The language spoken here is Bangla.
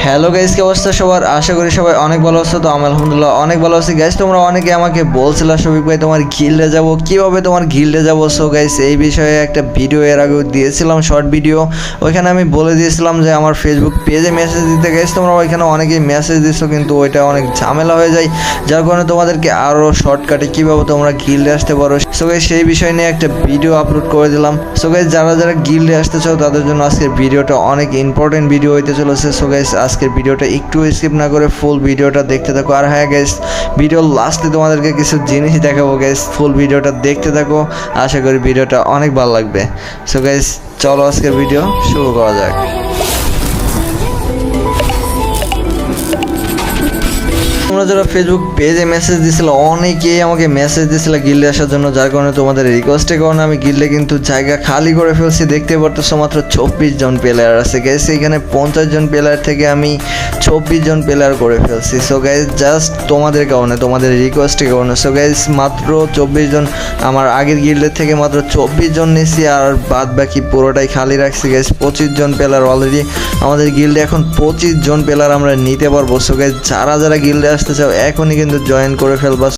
হ্যালো গাইস, কি অবস্থা সবার? আশা করি সবাই অনেক ভালো আছো। তো আমি আলহামদুলিল্লাহ অনেক ভালো আছি গাইস। তোমরা অনেকে আমাকে বলছিলা শফিক ভাই তোমার গিল্ডে যাব, কিভাবে তোমার গিল্ডে যাব। সো গাইস এই বিষয়ে একটা ভিডিও এর আগে দিয়েছিলাম, শর্ট ভিডিও। ওইখানে আমি বলে দিয়েছিলাম যে আমার ফেসবুক পেজে মেসেজ দিতে। গাইস তোমরা ওইখানে অনেকেই মেসেজ দিছো, কিন্তু ওইটা অনেক ঝামেলা হয়ে যায়, যার কারণে তোমাদেরকে আরও শর্টকাটে কিভাবে তোমরা গিল্ডে আসতে পারো। সো গাইস সেই বিষয় নিয়ে একটা ভিডিও আপলোড করে দিলাম। সো গাইস যারা যারা গিল্ডে আসতে চাও তাদের জন্য আজকের ভিডিওটা অনেক ইম্পর্টেন্ট ভিডিও হইতে চলেছে। সো গাইস আজকের ভিডিওটা একটু স্কিপ না করে ফুল ভিডিওটা দেখতে থাকো। আর হ্যাঁ গাইস, ভিডিওর লাস্টে তোমাদেরকে কিছু জিনিস দেখাবো গাইস, ফুল ভিডিওটা দেখতে থাকো। আশা করি ভিডিওটা অনেক ভালো লাগবে। সো গাইস চলো আজকের ভিডিও শুরু করা যাক। তোমরা যারা ফেসবুক পেজে মেসেজ দিছিল, অনেকেই আমাকে মেসেজ দিছিল গিল্ডে আসার জন্য, যার কারণে তোমাদের রিকোয়েস্টের কারণে আমি গিল্ডে কিন্তু জায়গা খালি করে ফেলছি। দেখতে পারতেছো মাত্র 24 জন প্লেয়ার আছে গাইস। এখানে 50 জন প্লেয়ার থেকে আমি 24 জন প্লেয়ার করে ফেলছি। সো গাইস জাস্ট তোমাদের কারণে, তোমাদের রিকোয়েস্টের কারণে। সো গাইস মাত্র 24 জন, আমার আগের গিল্ডের থেকে মাত্র 24 জন নিয়েছি, আর বাদ বাকি পুরোটাই খালি রাখছি গাইস। 25 জন প্লেয়ার অলরেডি আমাদের গিল্ডে, এখন 25 জন প্লেয়ার আমরা নিতে পারবো। সো গাইস যারা যারা গিল্ডে আসতে চাও এখনই কিন্তু জয়েন করে ফেলবা।